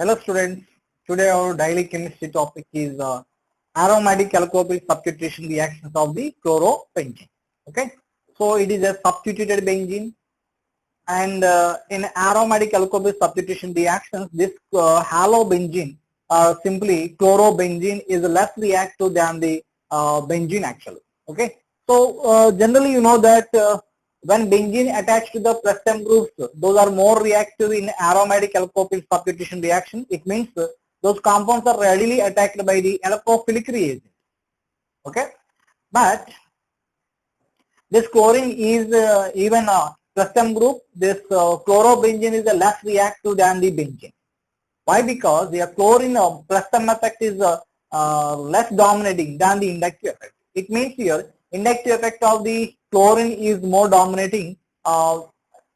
Hello students, today our daily chemistry topic is aromatic alkyl substitution reactions of the chlorobenzene. Okay, so it is a substituted benzene, and in aromatic alkyl substitution reactions, this halobenzene, simply chlorobenzene, is less reactive than the benzene actually. Okay, so generally you know that when benzene attached to the plus M groups, those are more reactive in aromatic alkyl substitution reaction. It means those compounds are readily attacked by the electrophilic reagent. Okay, but this chlorine is even a plus M group. This chlorobenzene is less reactive than the benzene. Why? Because the chlorine plus M effect is less dominating than the inductive effect. It means here inductive effect of the chlorine is more dominating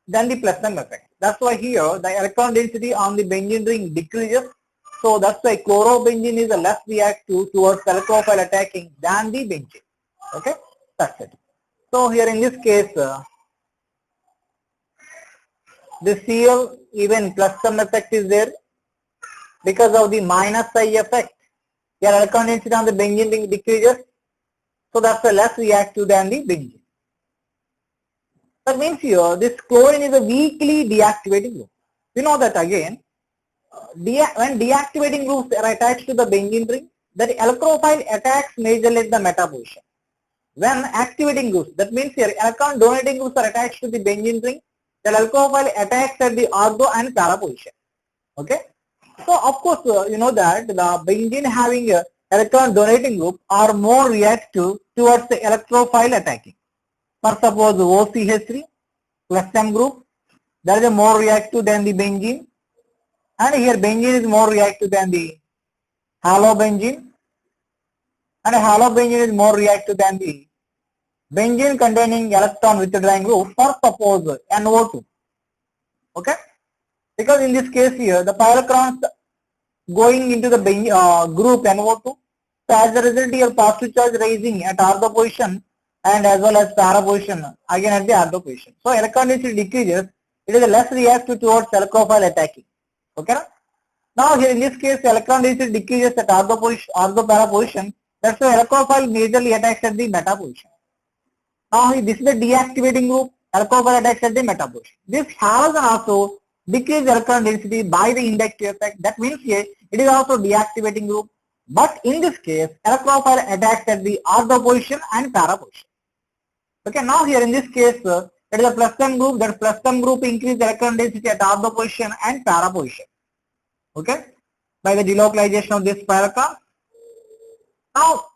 than the plus M effect. That's why here the electron density on the benzene ring decreases. So that's why chlorobenzene is less reactive towards electrophile attacking than the benzene. Okay, that's it. So here in this case, the Cl even plus M effect is there because of the minus I effect. Here electron density on the benzene ring decreases. So that's less reactive than the benzene. That means here this chlorine is a weakly deactivating group. We know that again. When deactivating groups are attached to the benzene ring, the electrophile attacks majorly at the meta position. When activating groups, that means here electron donating groups are attached to the benzene ring, the electrophile attacks at the ortho and para position. Okay. So of course you know that the benzene having a electron donating group are more reactive towards the electrophile attacking. For suppose OCH3 plus M group, that is more reactive than the benzene, and here benzene is more reactive than the halobenzene, and halobenzene is more reactive than the benzene containing electron withdrawing group for suppose NO2. Okay, because in this case here the pi electrons going into the group NO2, so as a result here positive charge rising at ortho position and as well as para position again at the ortho position. So electron density decreases, it is less reactive towards electrophile attacking. Okay. Now here in this case electron density decreases at ortho position, ortho para position. That's why electrophile majorly attacks at the meta position. Now this is the deactivating group, electrophile attacks at the meta position. This halogen also decrease electron density by the inductive effect. That means here it is also deactivating group, but in this case electrophile attacks at the ortho position and para position. Okay, now here in this case it is a plus M group. That plus M group increase electron density at ortho position and para position. Okay, by the delocalization of this pi electron. Now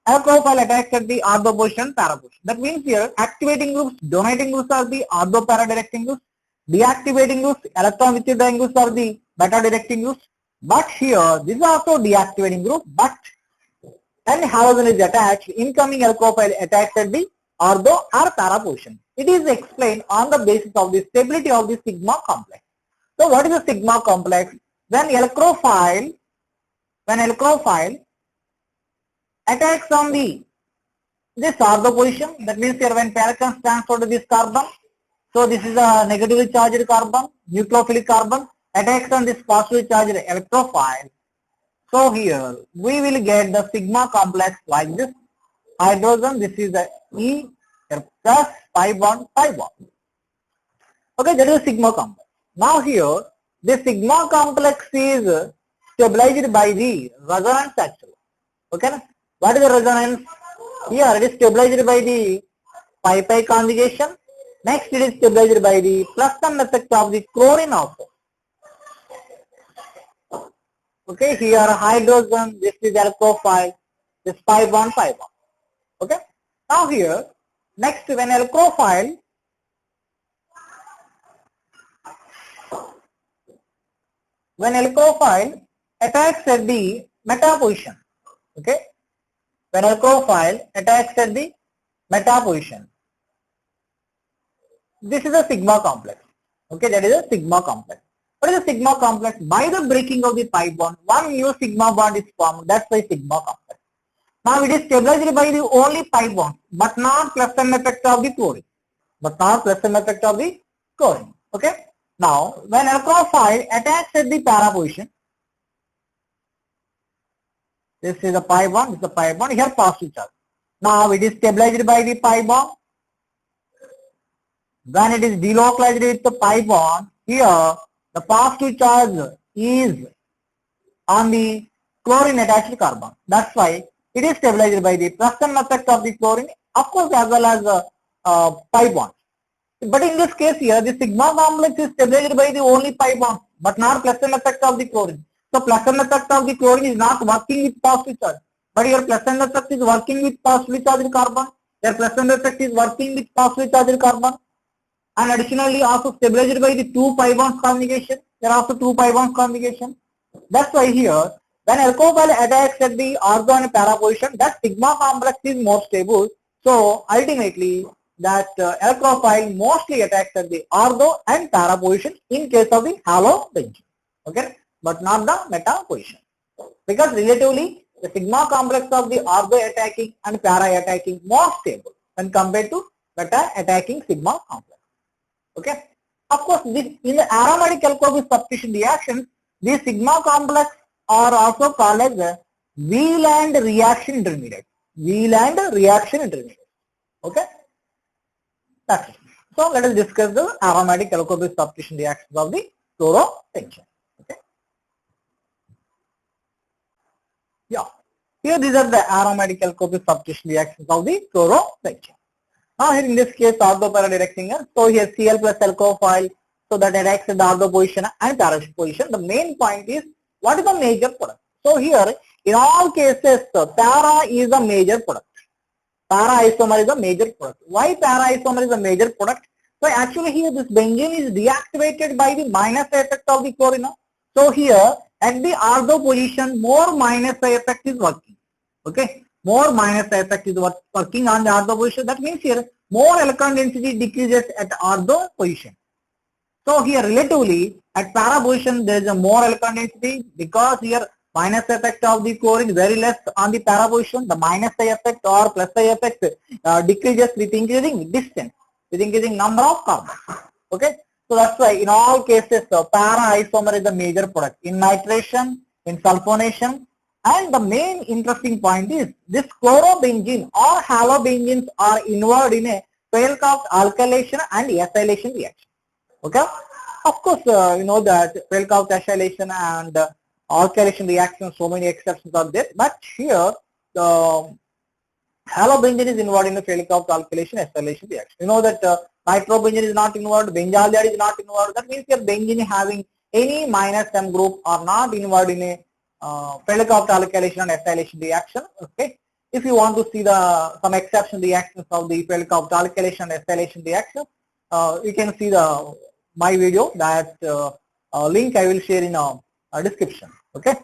electrophile attacks at the ortho position, para position. That means here activating groups, donating groups are the ortho para directing groups. Deactivating groups, electron withdrawing groups are the beta directing groups. But here this is also deactivating group, but when halogen is attached, incoming electrophile attacks at the ortho or para position. It is explained on the basis of the stability of the sigma complex. So what is the sigma complex? When electrophile attacks on this ortho position, that means here when electrons transfer to this carbon, so this is a negatively charged carbon, nucleophilic carbon, attacks on this positively charged electrophile. So here we will get the sigma complex like this. Hydrogen, this is a E plus pi bond, pi bond. Okay, that is a sigma complex. Now here the sigma complex is stabilized by the resonance actually. Okay, what is the resonance? Here it is stabilized by the pi conjugation. Next it is stabilized by the plus M effect of the chlorine also. Okay, here hydrogen, this is electrophile, this pi bond, pi bond. Okay, now here next when electrophile attacks at the meta position. Okay, when electrophile attacks at the meta position, this is a sigma complex. Okay, that is a sigma complex. What is a sigma complex? By the breaking of the pi bond, one new sigma bond is formed. That's why sigma complex. Now it is stabilized by the only pi bond, but not plus M effect of the chlorine. Okay. Now when electrophile attacks at the para position, This is a pi bond, this is a pi bond, here positive charge. Now it is stabilized by the pi bond. When it is delocalized with the pi bond, here the positive charge is on the chlorine attached carbon. That's why it is stabilized by the Preston effect of the chlorine, of course, as well as pi bond. But in this case here, the sigma complex is stabilized by the only pi bond, but not Preston effect of the chlorine. So Preston effect of the chlorine is not working with positive charge, but your Preston effect is working with positive charged carbon. Your Preston effect is working with positive charged carbon, and additionally also stabilized by the two pi bonds conjugation. There are also two pi bonds conjugation. That's why here, when alcohol attacks at the ortho and para position, that sigma complex is more stable. So ultimately, that alcohol mostly attacks at the ortho and para position in case of the halobenzene, okay, but not the meta position, because relatively the sigma complex of the ortho attacking and para attacking more stable when compared to meta attacking sigma complex. Okay. Of course, this in the aromatic alcohol substitution reactions, these sigma complex are also called as Wieland reaction intermediate. Wieland reaction intermediate. Okay. That's it. So let us discuss the aromatic alcohol substitution reactions of the chlorobenzene. Okay. Yeah. Here these are the aromatic alcohol substitution reactions of the chlorobenzene. Now here in this case ortho para directing, so here Cl plus alcohol, so that attacks at the ortho position and para position. The main point is what is the major product. So here in all cases para is a major product. Para isomer is a major product. Why para isomer is a major product? So actually here this benzene is deactivated by the minus effect of the chlorine. So here at the ortho position more minus effect is working. Okay. More minus effect is working on the ortho position. That means here more electron density decreases at ortho position. So here relatively at para position there is a more electron density, because here minus effect of the chlorine is very less on the para position. The minus effect or plus effect decreases with increasing distance, with increasing number of carbons. Okay. So that's why in all cases para isomer is the major product in nitration, in sulfonation. And the main interesting point is this chlorobenzene or halobenzenes are involved in a Fehlekoff alkylation and acylation reaction. Okay. Of course, you know that Fehlekoff acylation and alkylation reaction, so many exceptions are there. But here the halobenzene is involved in the Fehlekoff alkylation acylation reaction. You know that nitrobenzene is not involved, benzaldehyde is not involved. That means your benzene having any minus M group are not involved in a Fehlekoff alkylation and acylation reaction. Okay. If you want to see the some exception reactions of the Fehlekoff alkylation and acylation reaction, you can see the my video. That link I will share in a description. Okay.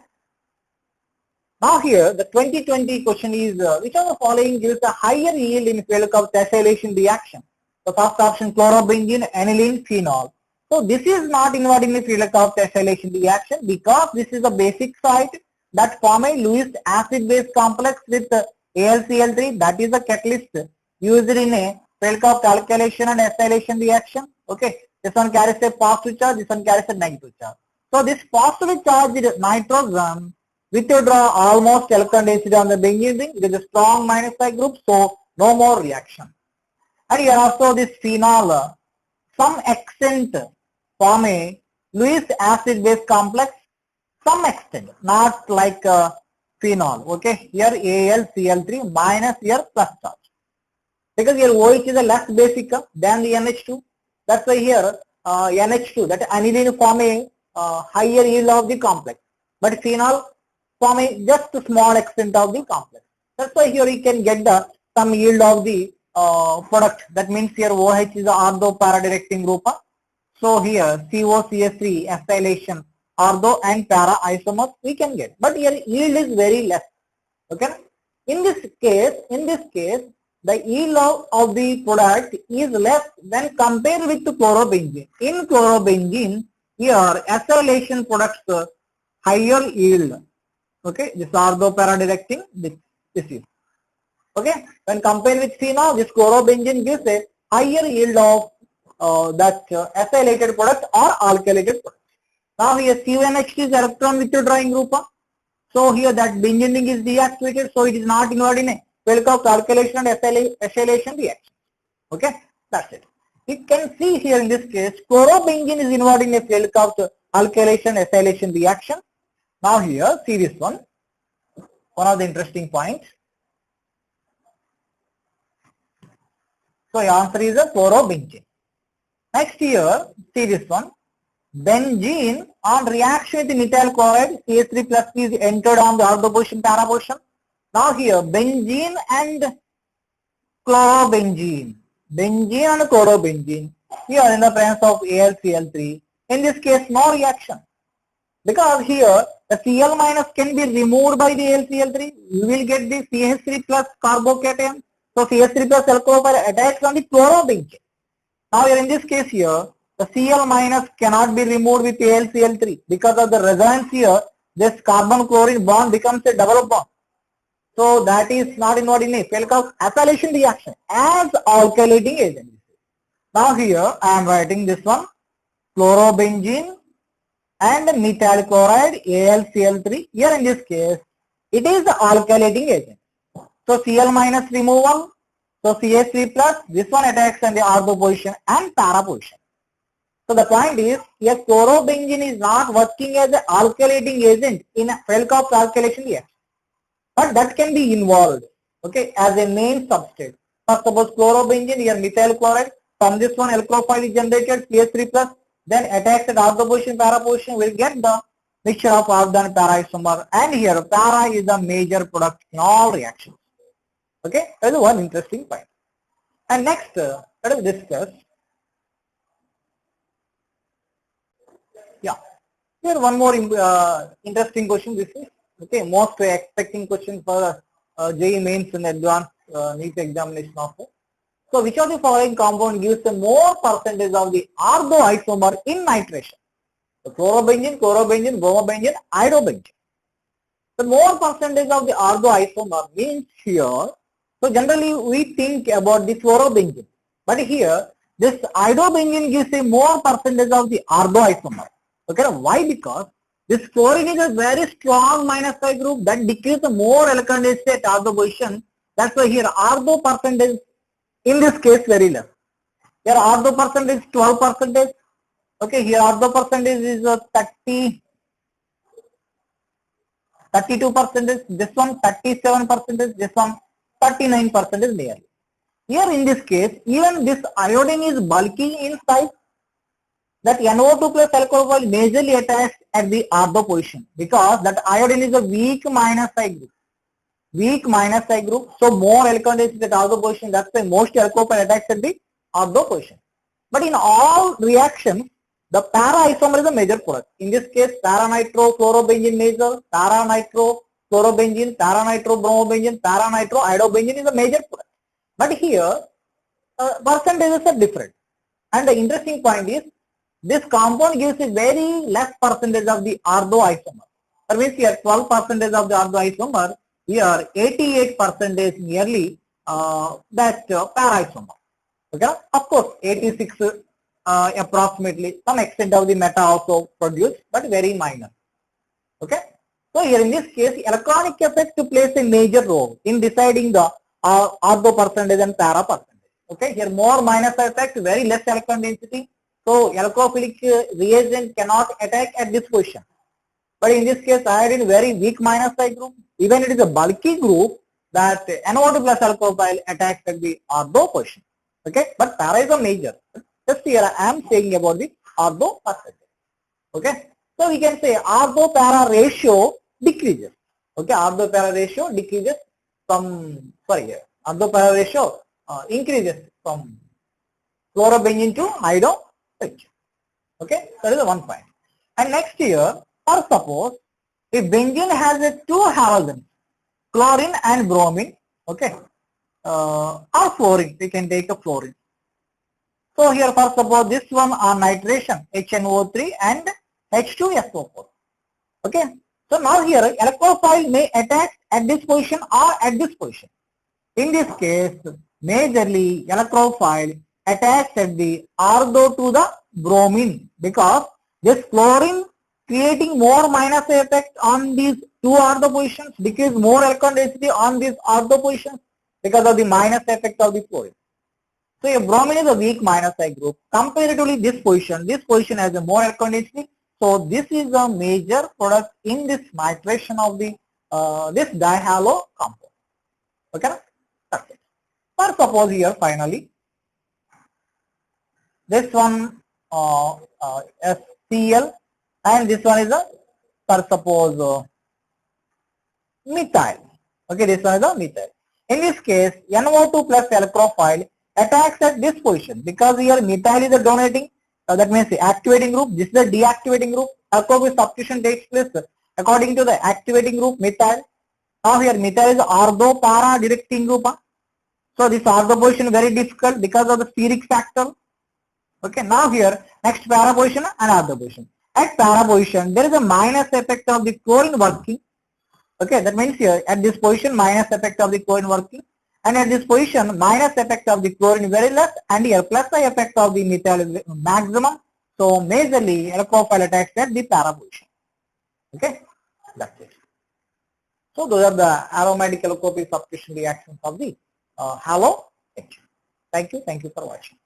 Now here the 2020 question is which of the following gives a higher yield in Fehlekoff acylation reaction? The first option chlorobenzene, aniline, phenol. So this is not involved in the Fehlekoff acylation reaction, because this is a basic site that form a Lewis acid base complex with AlCl3. That is a catalyst used in a Fehlekoff alkylation and acylation reaction. Okay, this one carries a positive charge, this one carries a negative charge. So this positive charged nitrogen withdraw almost electron density on the benzene ring. It is a strong minus pi group, so no more reaction. And here also this phenol some extent form a Lewis acid base complex, some extent, not like phenol. Okay, here AlCl3 minus here plus charge, because here OH is a less basic than the NH2. That's why here NH2, that aniline form a higher yield of the complex, but phenol form a just a small extent of the complex. That's why here you can get the some yield of the product. That means here OH is the ortho para directing group. So here COCH3 acylation, ortho and para isomers we can get, but here yield is very less. Okay. In this case, the yield of the product is less when compared with the chlorobenzene. In chlorobenzene, here acylation products higher yield. Okay, this ortho para directing this is. Okay, when compared with phenol, this chlorobenzene gives a higher yield of that acylated product or alkylated product. Now here CONH is electron withdrawing group. So here that benzene is deactivated, so it is not involved in a Velkoff alkylation and acylation reaction. Okay, that's it. You can see here in this case, chlorobenzene is involved in a Velkoff alkylation acylation reaction. Now here, see this one of the interesting points. So your answer is a chlorobenzene. Next here, see this one. Benzene on reaction with methyl chloride, CH3 plus is entered on the ortho position, para position. Now here, benzene and chlorobenzene. Benzene and chlorobenzene. Here in the presence of AlCl3. In this case, no reaction. Because here, the Cl minus can be removed by the AlCl3. You will get the CH3 plus carbocation. So CH3 plus alcohol attacks on the chlorobenzene. Now here in this case here, the Cl minus cannot be removed with AlCl3 because of the resonance here. This carbon chlorine bond becomes a double bond. So that is not involved in a Velkoff acylation reaction as alkylating agent. Now here I am writing this one, chlorobenzene and methyl chloride AlCl3. Here in this case, it is the alkylating agent. So Cl minus removal. So CH3 plus, this one attacks on the ortho position and para position. So the point is, here chlorobenzene is not working as an alkylating agent in a Velkoff alkylation reaction. But that can be involved, okay, as a main substrate. First suppose chlorobenzene, here methyl chloride, from this one alkophile is generated, CH3 plus, then attacks at ortho position, para position, will get the mixture of ortho and para isomer. And here para is the major product in all reactions. Okay, that is one interesting point. And next, let us discuss. Yeah, here one more interesting question. This is okay, most expecting question for JEE mains and advanced NEET examination also. So, which of the following compound gives the more percentage of the ortho isomer in nitration? So, chlorobenzene, bromobenzene, iodobenzene. The more percentage of the ortho isomer means here. So generally we think about the chlorobenzene, but here this iodobenzene gives a more percentage of the ortho isomer. Okay, why? Because this chlorine is a very strong minus pi group that decreases the more electron density at ortho position. That's why here ortho percentage in this case very less. Here ortho percentage 12%. Okay, here ortho percentage is 32%. This one 37%. This one 39% nearly. Here in this case, even this iodine is bulky in size. That NO2 plus alcohol majorly attached at the ortho position because that iodine is a weak minus I group. Weak minus I group. So more electron density at ortho position. That's why most alcohol attacks at the ortho position. But in all reactions, the para isomer is a major product. In this case, para nitro chlorobenzene major, para nitro chlorobenzene, para nitro bromobenzene, para nitro iodobenzene is a major product. But here percentages are different. And the interesting point is this compound gives a very less percentage of the ortho isomer. That means here 12% of the ortho isomer, here 88% nearly that para isomer. Okay, of course 86 approximately, some extent of the meta also produced, but very minor. Okay. So here in this case, electronic effect plays a major role in deciding the ortho percentage and para percentage. Okay, here more minus effect, very less electron density. So alcophilic reagent cannot attack at this position. But in this case, iodine very weak minus I group. Even it is a bulky group, that NO2 plus alcohol attacks at the ortho position. Okay, but para is a major. Just here I am saying about the ortho percentage. Okay, so we can say ortho para ratio decreases. Okay, ortho para ratio decreases from, ortho para ratio increases from chlorobenzene to iodobenzene. Okay, that is the one point. And next here, or suppose if benzene has a two halogens, chlorine and bromine, okay, or fluorine, we can take a fluorine. So here first suppose this one on nitration, HNO3 and H2SO4. Okay, so now here electrophile may attack at this position or at this position. In this case, majorly electrophile attacks at the ortho to the bromine because this chlorine creating more minus I effect on these two ortho positions, decrease more electron density on these ortho positions because of the minus effect of the chlorine. So a bromine is a weak minus I group. Comparatively this position has a more electron density. So this is a major product in this nitration of the this dihalo compound. Okay, that's it. Or suppose here finally this one SCl and this one is a suppose methyl. Okay, this one is a methyl. In this case, NO2 plus electrophile attacks at this position because here methyl is a donating, that means the activating group. This is the deactivating group. Alcohol substitution takes place according to the activating group methyl. Now here methyl is ortho para directing group. So this ortho position very difficult because of the steric factor. Okay, now here next para position and ortho position. At para position there is a minus effect of the chlorine working. Okay, that means here at this position minus effect of the chlorine working, and at this position minus effect of the chlorine very less, and here plus I effect of the methyl is maximum. So majorly electrophile attacks at the para position. Okay, that's it. So those are the aromatic electrophilia substitution reactions of the halo. Thank you for watching.